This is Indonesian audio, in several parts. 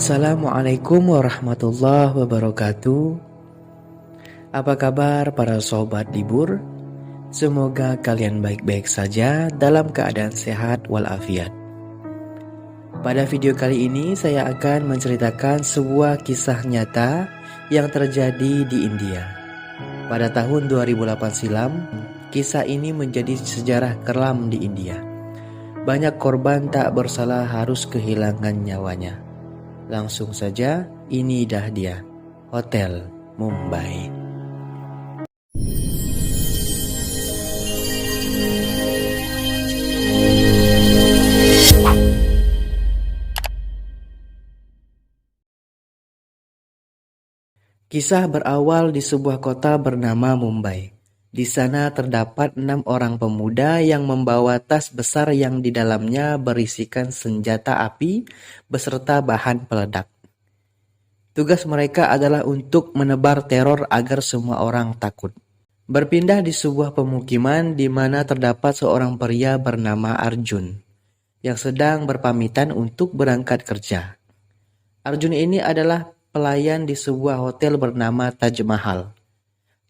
Assalamualaikum warahmatullahi wabarakatuh. Apa kabar para sobat libur? Semoga kalian baik-baik saja dalam keadaan sehat walafiat. Pada video kali ini saya akan menceritakan sebuah kisah nyata yang terjadi di India. Pada tahun 2008 silam, kisah ini menjadi sejarah kelam di India. Banyak korban tak bersalah harus kehilangan nyawanya. Langsung saja, ini dah dia, Hotel Mumbai. Kisah berawal di sebuah kota bernama Mumbai. Di sana terdapat 6 orang pemuda yang membawa tas besar yang di dalamnya berisikan senjata api beserta bahan peledak. Tugas mereka adalah untuk menebar teror agar semua orang takut. Berpindah di sebuah pemukiman di mana terdapat seorang pria bernama Arjun yang sedang berpamitan untuk berangkat kerja. Arjun ini adalah pelayan di sebuah hotel bernama Taj Mahal.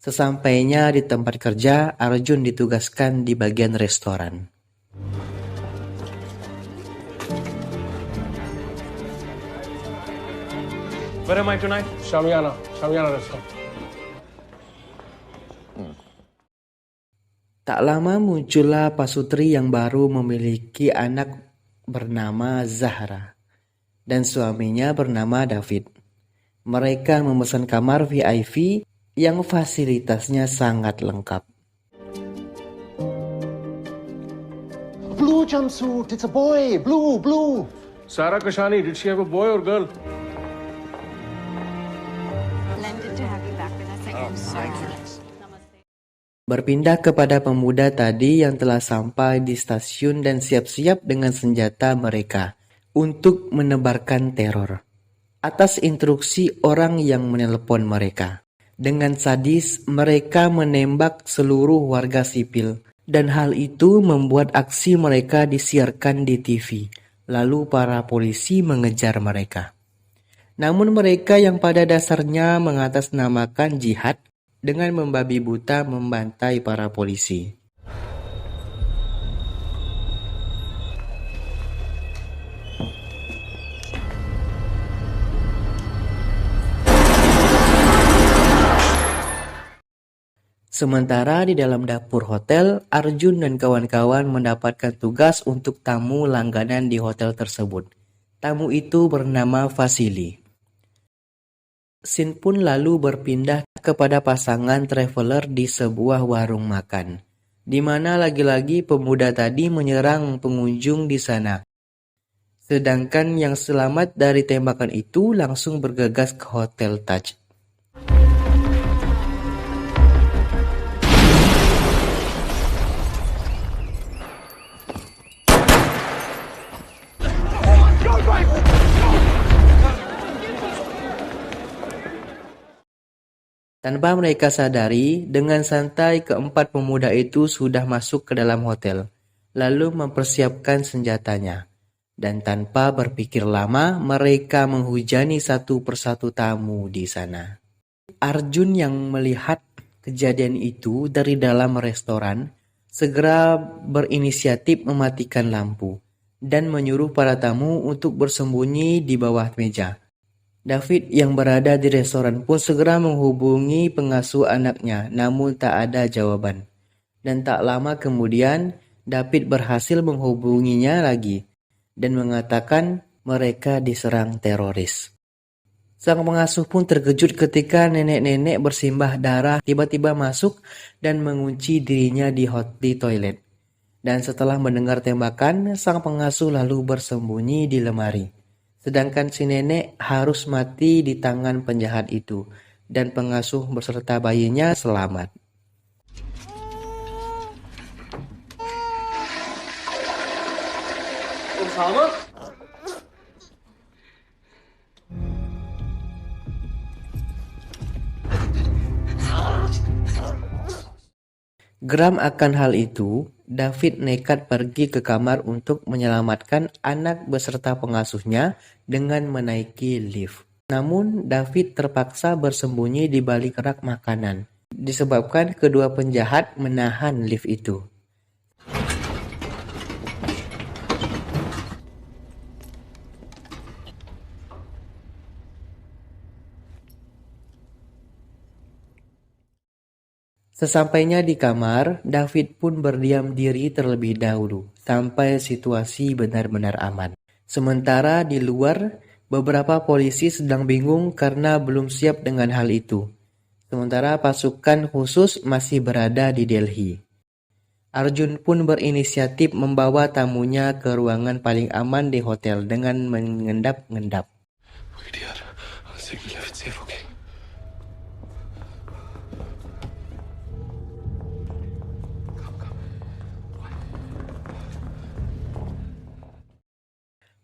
Sesampainya di tempat kerja, Arjun ditugaskan di bagian restoran. Where am I tonight? Shamiana restaurant. Tak lama muncullah pasutri yang baru memiliki anak bernama Zahra dan suaminya bernama David. Mereka memesan kamar VIP yang fasilitasnya sangat lengkap. Blue jumpsuit, it's a boy, blue. Sarah Kashani, did she have a boy or girl? Splendid to have you back with us again. Namaste. Berpindah kepada pemuda tadi yang telah sampai di stasiun dan siap-siap dengan senjata mereka untuk menebarkan teror. Atas instruksi orang yang menelpon mereka. Dengan sadis, mereka menembak seluruh warga sipil. Dan hal itu membuat aksi mereka disiarkan di TV. Lalu para polisi mengejar mereka. Namun mereka yang pada dasarnya mengatasnamakan jihad dengan membabi buta membantai para polisi. Sementara di dalam dapur hotel, Arjun dan kawan-kawan mendapatkan tugas untuk tamu langganan di hotel tersebut. Tamu itu bernama Vasili. Scene pun lalu berpindah kepada pasangan traveler di sebuah warung makan, di mana lagi-lagi pemuda tadi menyerang pengunjung di sana. Sedangkan yang selamat dari tembakan itu langsung bergegas ke Hotel Taj. Tanpa mereka sadari, dengan santai keempat pemuda itu sudah masuk ke dalam hotel, lalu mempersiapkan senjatanya. Dan tanpa berpikir lama, mereka menghujani satu persatu tamu di sana. Arjun yang melihat kejadian itu dari dalam restoran, segera berinisiatif mematikan lampu, dan menyuruh para tamu untuk bersembunyi di bawah meja. David yang berada di restoran pun segera menghubungi pengasuh anaknya, namun tak ada jawaban. Dan tak lama kemudian, David berhasil menghubunginya lagi dan mengatakan mereka diserang teroris. Sang pengasuh pun terkejut ketika nenek-nenek bersimbah darah tiba-tiba masuk dan mengunci dirinya di toilet. Dan setelah mendengar tembakan, sang pengasuh lalu bersembunyi di lemari. Sedangkan si nenek harus mati di tangan penjahat itu, dan pengasuh beserta bayinya selamat. Geram akan hal itu, David nekat pergi ke kamar untuk menyelamatkan anak beserta pengasuhnya dengan menaiki lift. Namun, David terpaksa bersembunyi di balik rak makanan, disebabkan kedua penjahat menahan lift itu. Sesampainya di kamar, David pun berdiam diri terlebih dahulu sampai situasi benar-benar aman. Sementara di luar, beberapa polisi sedang bingung karena belum siap dengan hal itu. Sementara pasukan khusus masih berada di Delhi. Arjun pun berinisiatif membawa tamunya ke ruangan paling aman di hotel dengan mengendap-endap.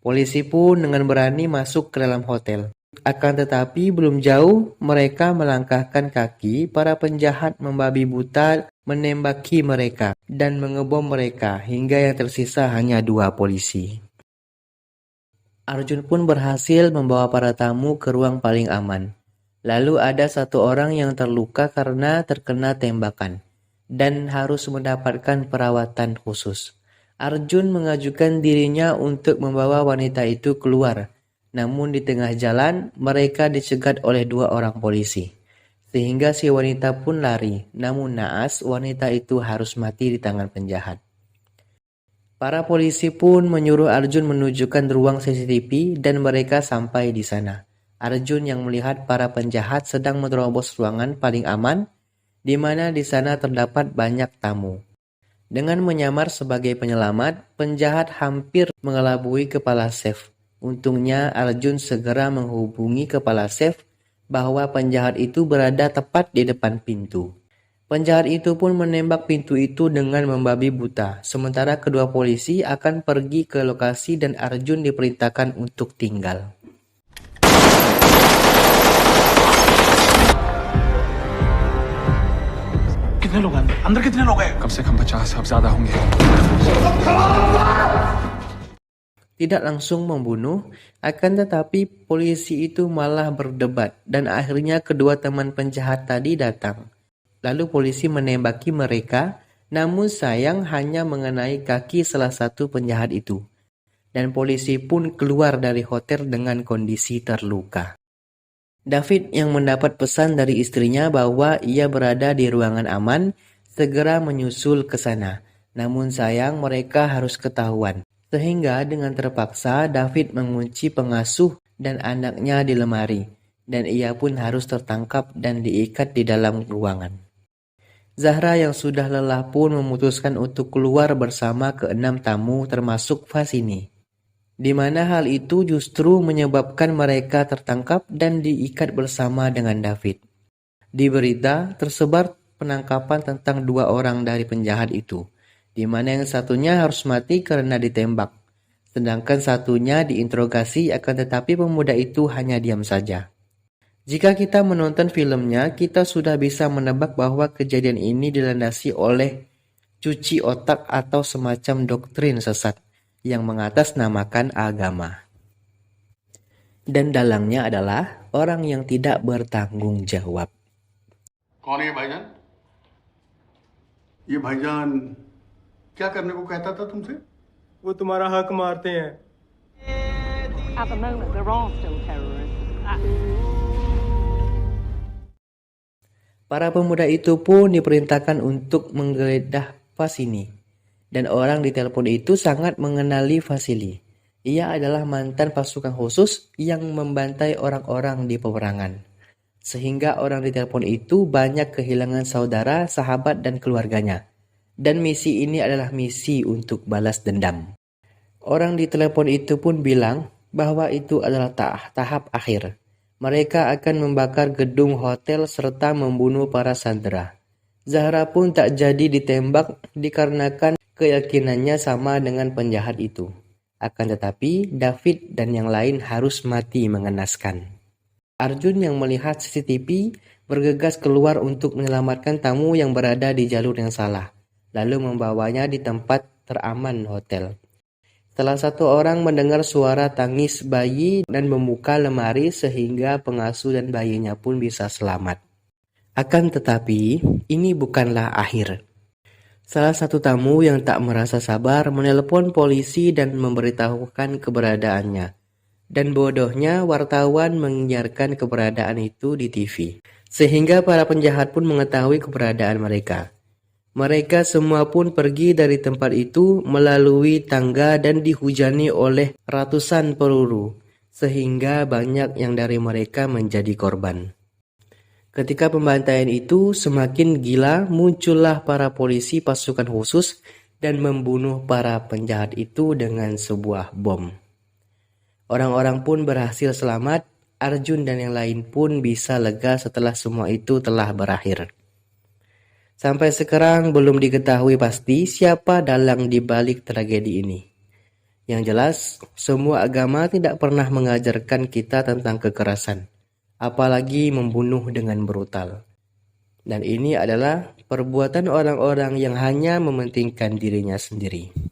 Polisi pun dengan berani masuk ke dalam hotel. Akan tetapi belum jauh mereka melangkahkan kaki, para penjahat membabi buta menembaki mereka dan mengebom mereka hingga yang tersisa hanya 2 polisi. Arjun pun berhasil membawa para tamu ke ruang paling aman. Lalu ada 1 orang yang terluka karena terkena tembakan dan harus mendapatkan perawatan khusus. Arjun mengajukan dirinya untuk membawa wanita itu keluar. Namun di tengah jalan, mereka dicegat oleh 2 orang polisi. Sehingga si wanita pun lari. Namun naas, wanita itu harus mati di tangan penjahat. Para polisi pun menyuruh Arjun menunjukkan ruang CCTV dan mereka sampai di sana. Arjun yang melihat para penjahat sedang menerobos ruangan paling aman, di mana di sana terdapat banyak tamu. Dengan menyamar sebagai penyelamat, penjahat hampir mengelabui kepala Chef. Untungnya Arjun segera menghubungi kepala Chef bahwa penjahat itu berada tepat di depan pintu. Penjahat itu pun menembak pintu itu dengan membabi buta, sementara kedua polisi akan pergi ke lokasi dan Arjun diperintahkan untuk tinggal. कितने लोग हैं अंदर कितने लोग हैं कम से कम 50 अब ज्यादा होंगे Tidak langsung membunuh, akan tetapi polisi itu malah berdebat dan akhirnya kedua teman penjahat tadi datang. Lalu polisi menembaki mereka, namun sayang hanya mengenai kaki salah satu penjahat itu. Dan polisi pun keluar dari hotel dengan kondisi terluka. David yang mendapat pesan dari istrinya bahwa ia berada di ruangan aman, segera menyusul ke sana. Namun sayang mereka harus ketahuan. Sehingga dengan terpaksa David mengunci pengasuh dan anaknya di lemari. Dan ia pun harus tertangkap dan diikat di dalam ruangan. Zahra yang sudah lelah pun memutuskan untuk keluar bersama ke-6 tamu termasuk Fasini. Di mana hal itu justru menyebabkan mereka tertangkap dan diikat bersama dengan David. Di berita tersebar penangkapan tentang 2 orang dari penjahat itu, di mana yang satunya harus mati karena ditembak, sedangkan satunya diinterogasi akan tetapi pemuda itu hanya diam saja. Jika kita menonton filmnya, kita sudah bisa menebak bahwa kejadian ini dilandasi oleh cuci otak atau semacam doktrin sesat yang mengatasnamakan agama. Dan dalangnya adalah orang yang tidak bertanggung jawab. कौन है भाईजान? ये भाईजान क्या करने को कहता था तुमसे? वो तुम्हारा हक मारते हैं। At the moment, they're all still terrorists. Para pemuda itu pun diperintahkan untuk menggeledah Fasini. Dan orang di telepon itu sangat mengenali Vasili. Ia adalah mantan pasukan khusus yang membantai orang-orang di peperangan. Sehingga orang di telepon itu banyak kehilangan saudara, sahabat, dan keluarganya. Dan misi ini adalah misi untuk balas dendam. Orang di telepon itu pun bilang bahwa itu adalah tahap akhir. Mereka akan membakar gedung hotel serta membunuh para sandera. Zahra pun tak jadi ditembak dikarenakan keyakinannya sama dengan penjahat itu. Akan tetapi David dan yang lain harus mati mengenaskan. Arjun yang melihat CCTV bergegas keluar untuk menyelamatkan tamu yang berada di jalur yang salah. lalu membawanya di tempat teraman hotel. Salah satu orang mendengar suara tangis bayi dan membuka lemari sehingga pengasuh dan bayinya pun bisa selamat. Akan tetapi, ini bukanlah akhir. Salah satu tamu yang tak merasa sabar menelpon polisi dan memberitahukan keberadaannya. Dan bodohnya wartawan menyiarkan keberadaan itu di TV. Sehingga para penjahat pun mengetahui keberadaan mereka. Mereka semua pun pergi dari tempat itu melalui tangga dan dihujani oleh ratusan peluru, sehingga banyak yang dari mereka menjadi korban. Ketika pembantaian itu semakin gila, muncullah para polisi pasukan khusus dan membunuh para penjahat itu dengan sebuah bom. Orang-orang pun berhasil selamat, Arjun dan yang lain pun bisa lega setelah semua itu telah berakhir. Sampai sekarang belum diketahui pasti siapa dalang di balik tragedi ini. Yang jelas, semua agama tidak pernah mengajarkan kita tentang kekerasan, apalagi membunuh dengan brutal. Dan ini adalah perbuatan orang-orang yang hanya mementingkan dirinya sendiri.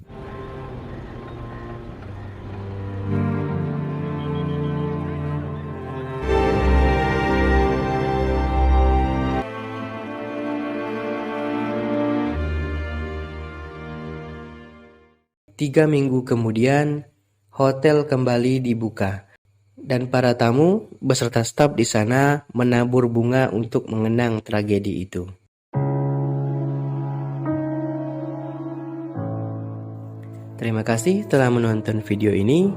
Tiga minggu kemudian, hotel kembali dibuka, dan para tamu beserta staf di sana menabur bunga untuk mengenang tragedi itu. Terima kasih telah menonton video ini.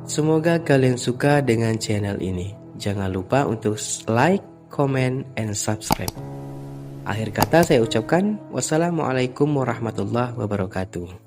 Semoga kalian suka dengan channel ini. Jangan lupa untuk like, comment, and subscribe. Akhir kata saya ucapkan wassalamualaikum warahmatullahi wabarakatuh.